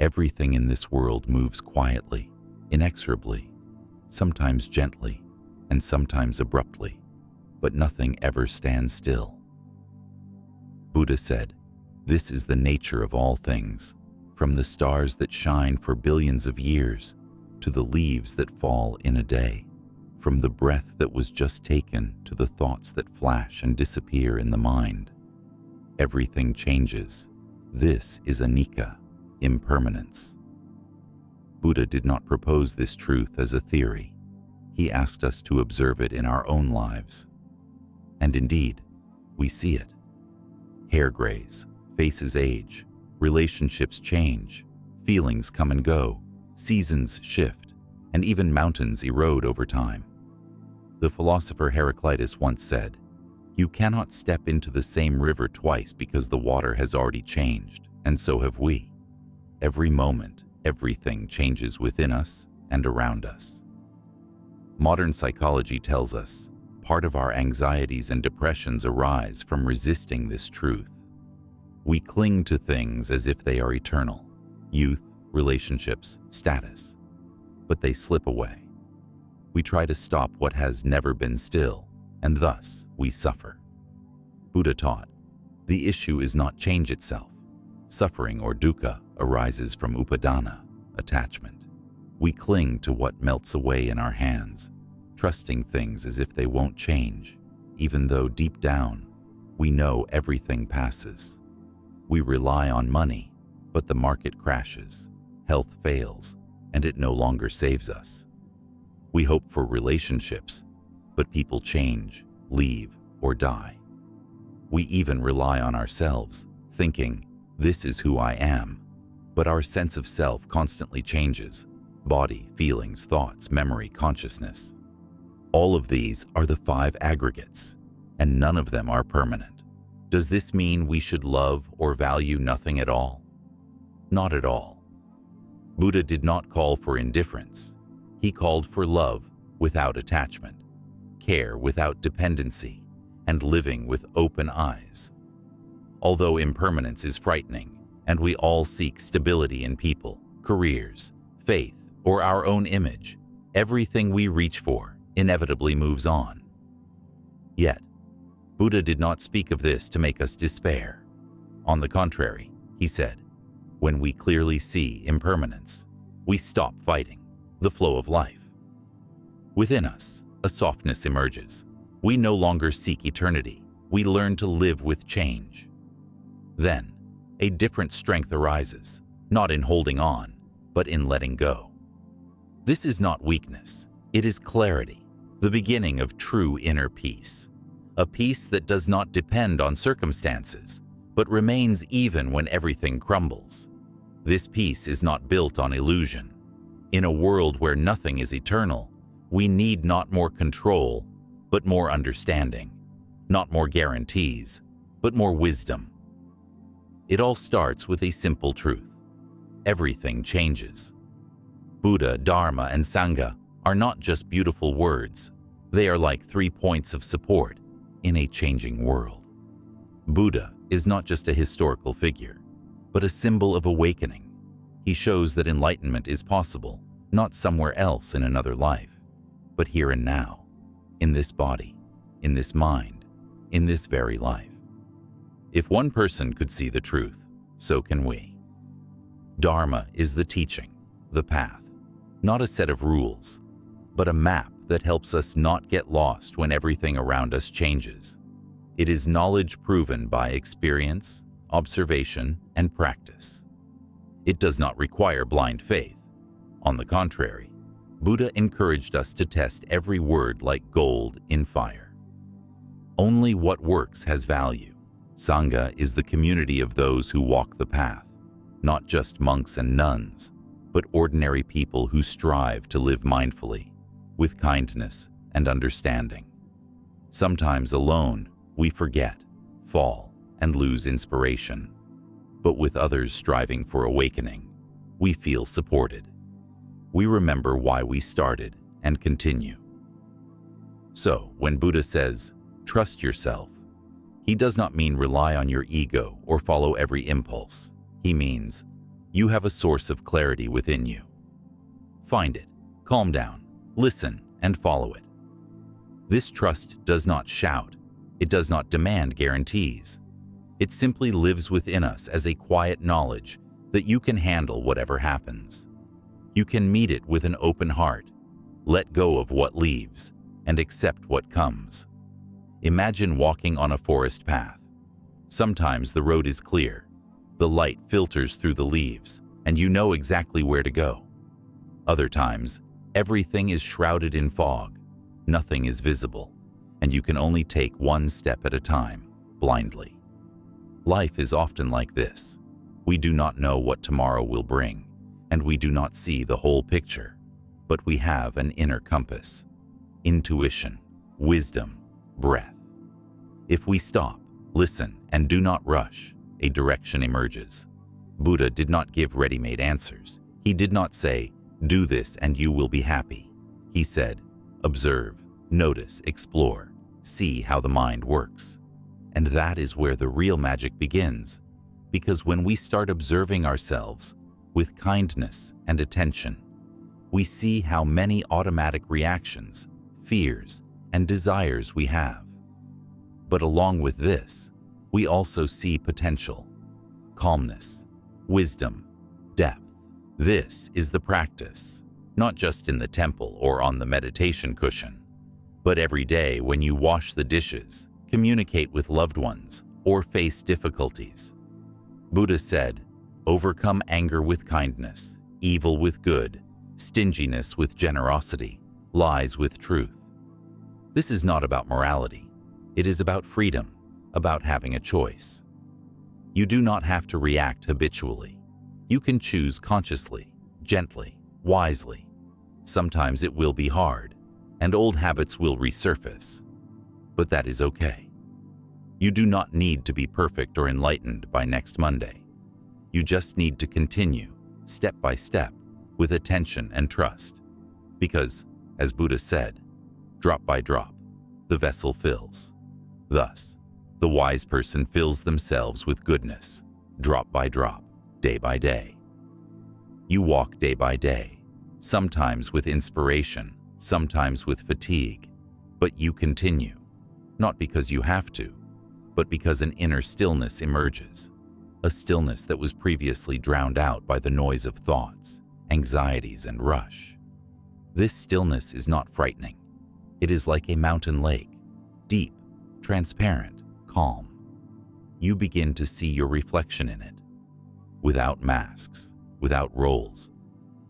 Everything in this world moves quietly, inexorably, sometimes gently, and sometimes abruptly, but nothing ever stands still. Buddha said, "This is the nature of all things, from the stars that shine for billions of years to the leaves that fall in a day, from the breath that was just taken to the thoughts that flash and disappear in the mind. Everything changes. This is anicca, impermanence." Buddha did not propose this truth as a theory. He asked us to observe it in our own lives. And indeed, we see it. Hair grays, faces age, relationships change, feelings come and go, seasons shift, and even mountains erode over time. The philosopher Heraclitus once said, "You cannot step into the same river twice because the water has already changed, and so have we." Every moment, everything changes within us and around us. Modern psychology tells us part of our anxieties and depressions arise from resisting this truth. We cling to things as if they are eternal, youth, relationships, status, but they slip away. We try to stop what has never been still, and thus we suffer. Buddha taught, the issue is not change itself. Suffering or dukkha arises from upadana, attachment. We cling to what melts away in our hands, trusting things as if they won't change, even though deep down, we know everything passes. We rely on money, but the market crashes, health fails, and it no longer saves us. We hope for relationships, but people change, leave, or die. We even rely on ourselves, thinking, this is who I am, but our sense of self constantly changes. Body, feelings, thoughts, memory, consciousness. All of these are the 5 aggregates, and none of them are permanent. Does this mean we should love or value nothing at all? Not at all. Buddha did not call for indifference. He called for love without attachment, care without dependency, and living with open eyes. Although impermanence is frightening, and we all seek stability in people, careers, faith, or our own image, everything we reach for inevitably moves on. Yet, Buddha did not speak of this to make us despair. On the contrary, he said, when we clearly see impermanence, we stop fighting the flow of life. Within us, a softness emerges. We no longer seek eternity. We learn to live with change. Then, a different strength arises, not in holding on, but in letting go. This is not weakness. It is clarity, the beginning of true inner peace. A peace that does not depend on circumstances, but remains even when everything crumbles. This peace is not built on illusion. In a world where nothing is eternal, we need not more control, but more understanding. Not more guarantees, but more wisdom. It all starts with a simple truth. Everything changes. Buddha, Dharma, and Sangha are not just beautiful words. They are like 3 points of support in a changing world. Buddha is not just a historical figure, but a symbol of awakening. He shows that enlightenment is possible, not somewhere else in another life, but here and now, in this body, in this mind, in this very life. If one person could see the truth, so can we. Dharma is the teaching, the path, not a set of rules, but a map that helps us not get lost when everything around us changes. It is knowledge proven by experience, observation, and practice. It does not require blind faith. On the contrary, Buddha encouraged us to test every word like gold in fire. Only what works has value. Sangha is the community of those who walk the path, not just monks and nuns, but ordinary people who strive to live mindfully, with kindness and understanding. Sometimes alone, we forget, fall, and lose inspiration. But with others striving for awakening, we feel supported. We remember why we started and continue. So, when Buddha says, trust yourself, he does not mean rely on your ego or follow every impulse. He means, You have a source of clarity within you. Find it, calm down, listen, and follow it. This trust does not shout. It does not demand guarantees. It simply lives within us as a quiet knowledge that you can handle whatever happens. You can meet it with an open heart, let go of what leaves, and accept what comes. Imagine walking on a forest path. Sometimes the road is clear, the light filters through the leaves, and you know exactly where to go. Other times, everything is shrouded in fog, nothing is visible, and you can only take one step at a time, blindly. Life is often like this. We do not know what tomorrow will bring, and we do not see the whole picture, but we have an inner compass, intuition, wisdom, breath. If we stop, listen, and do not rush, a direction emerges. Buddha did not give ready-made answers. He did not say, "Do this and you will be happy." He said, "Observe, notice, explore, see how the mind works." And that is where the real magic begins, because when we start observing ourselves with kindness and attention, we see how many automatic reactions, fears, and desires we have. But along with this, we also see potential, calmness, wisdom, depth. This is the practice, not just in the temple or on the meditation cushion, but every day when you wash the dishes, communicate with loved ones, or face difficulties. Buddha said, "Overcome anger with kindness, evil with good, stinginess with generosity, lies with truth." This is not about morality. It is about freedom, about having a choice. You do not have to react habitually. You can choose consciously, gently, wisely. Sometimes it will be hard, and old habits will resurface. But that is okay. You do not need to be perfect or enlightened by next Monday. You just need to continue, step by step, with attention and trust. Because, as Buddha said, drop by drop, the vessel fills. Thus, the wise person fills themselves with goodness, drop by drop, day by day. You walk day by day, sometimes with inspiration, sometimes with fatigue, but you continue, not because you have to, but because an inner stillness emerges, a stillness that was previously drowned out by the noise of thoughts, anxieties, and rush. This stillness is not frightening. It is like a mountain lake, deep, transparent, calm. You begin to see your reflection in it, without masks, without roles,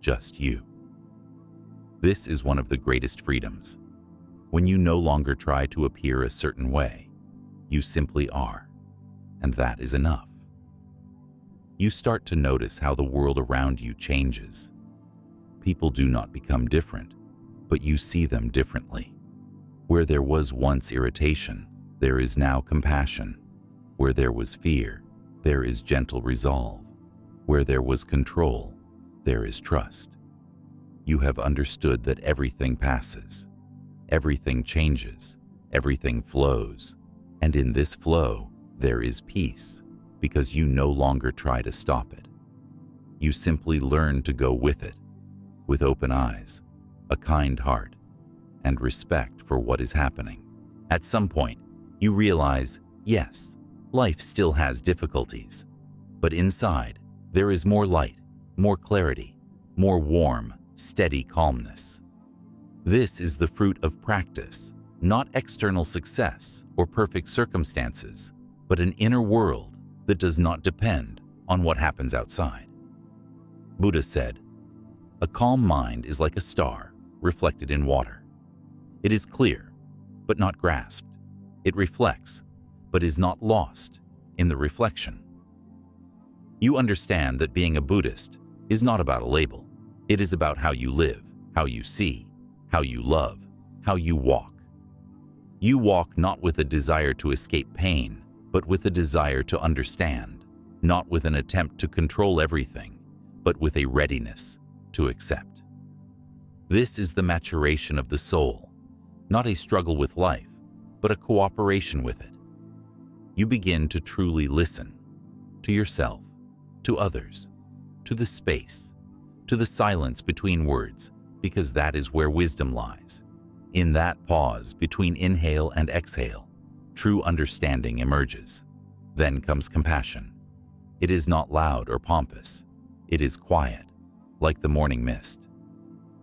just you. This is one of the greatest freedoms. When you no longer try to appear a certain way, you simply are, and that is enough. You start to notice how the world around you changes. People do not become different, but you see them differently. Where there was once irritation, there is now compassion. Where there was fear, there is gentle resolve. Where there was control, there is trust. You have understood that everything passes, everything changes, everything flows, and in this flow, there is peace, because you no longer try to stop it. You simply learn to go with it, with open eyes, a kind heart, and respect for what is happening. At some point, you realize, yes, life still has difficulties, but inside, there is more light, more clarity, more warm, steady calmness. This is the fruit of practice, not external success or perfect circumstances, but an inner world that does not depend on what happens outside. Buddha said, "A calm mind is like a star reflected in water. It is clear, but not grasped. It reflects, but is not lost in the reflection." You understand that being a Buddhist is not about a label. It is about how you live, how you see, how you love, how you walk. You walk not with a desire to escape pain, but with a desire to understand, not with an attempt to control everything, but with a readiness to accept. This is the maturation of the soul, not a struggle with life, but a cooperation with it. You begin to truly listen, to yourself, to others, to the space, to the silence between words, because that is where wisdom lies. In that pause between inhale and exhale, true understanding emerges. Then comes compassion. It is not loud or pompous. It is quiet, like the morning mist.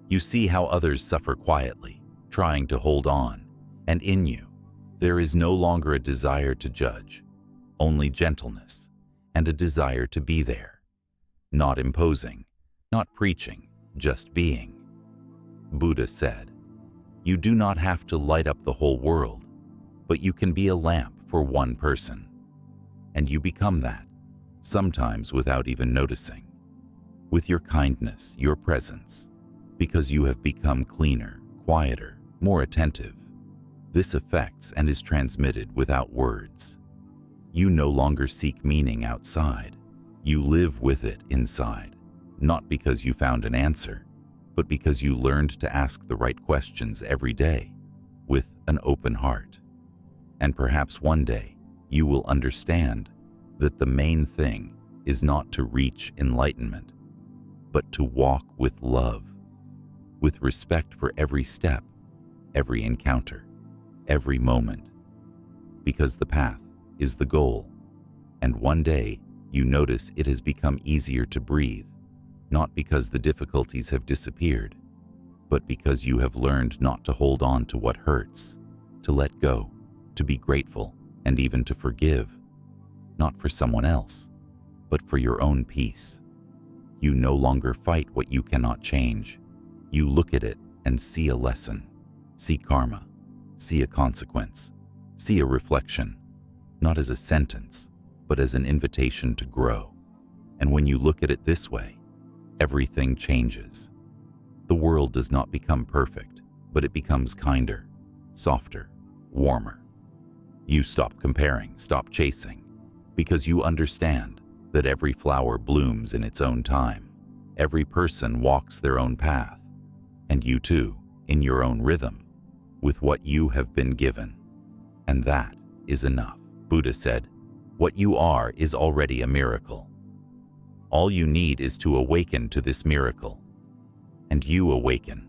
You see how others suffer quietly, trying to hold on, and in you, there is no longer a desire to judge, only gentleness, and a desire to be there. Not imposing, not preaching, just being. Buddha said, "You do not have to light up the whole world, but you can be a lamp for one person." And you become that, sometimes without even noticing. With your kindness, your presence, because you have become cleaner, quieter, more attentive. This affects and is transmitted without words. You no longer seek meaning outside. You live with it inside, not because you found an answer, but because you learned to ask the right questions every day, with an open heart. And perhaps one day, you will understand that the main thing is not to reach enlightenment, but to walk with love, with respect for every step, every encounter, every moment, because the path is the goal. And one day, you notice it has become easier to breathe, not because the difficulties have disappeared, but because you have learned not to hold on to what hurts, to let go, to be grateful, and even to forgive, not for someone else, but for your own peace. You no longer fight what you cannot change. You look at it and see a lesson, see karma, see a consequence, see a reflection, not as a sentence, but as an invitation to grow. And when you look at it this way, everything changes. The world does not become perfect, but it becomes kinder, softer, warmer. You stop comparing, stop chasing, because you understand that every flower blooms in its own time. Every person walks their own path, and you too, in your own rhythm, with what you have been given. And that is enough. Buddha said, "What you are is already a miracle. All you need is to awaken to this miracle." And you awaken.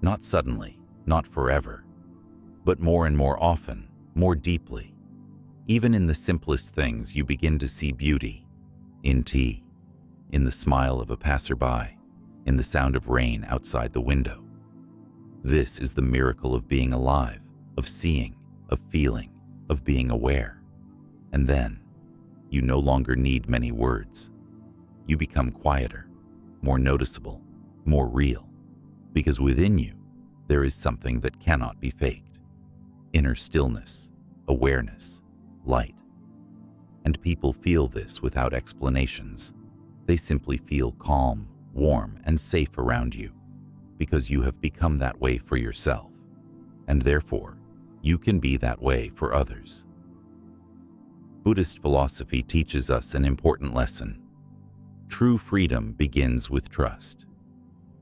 Not suddenly, not forever, but more and more often, more deeply. Even in the simplest things, you begin to see beauty. In tea, in the smile of a passerby, in the sound of rain outside the window. This is the miracle of being alive, of seeing, of feeling, of being aware. And then, you no longer need many words. You become quieter, more noticeable, more real, because within you, there is something that cannot be faked. Inner stillness, awareness, light. And people feel this without explanations. They simply feel calm, warm, and safe around you, because you have become that way for yourself, and therefore, you can be that way for others. Buddhist philosophy teaches us an important lesson. True freedom begins with trust.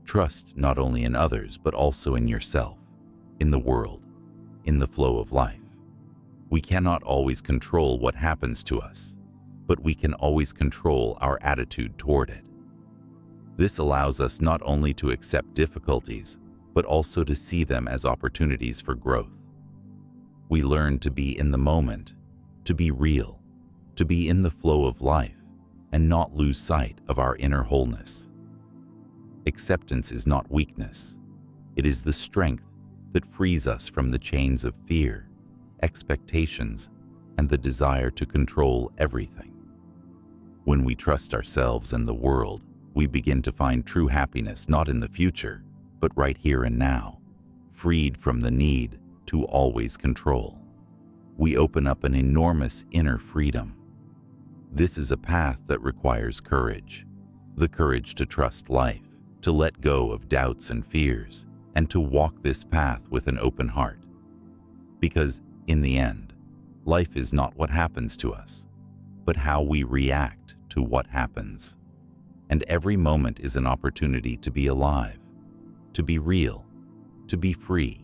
Trust not only in others, but also in yourself, in the world, in the flow of life. We cannot always control what happens to us, but we can always control our attitude toward it. This allows us not only to accept difficulties, but also to see them as opportunities for growth. We learn to be in the moment, to be real, to be in the flow of life, and not lose sight of our inner wholeness. Acceptance is not weakness. It is the strength that frees us from the chains of fear, expectations, and the desire to control everything. When we trust ourselves and the world, we begin to find true happiness not in the future, but right here and now, freed from the need to always control. We open up an enormous inner freedom. This is a path that requires courage, the courage to trust life, to let go of doubts and fears, and to walk this path with an open heart. Because, in the end, life is not what happens to us, but how we react to what happens. And every moment is an opportunity to be alive, to be real, to be free.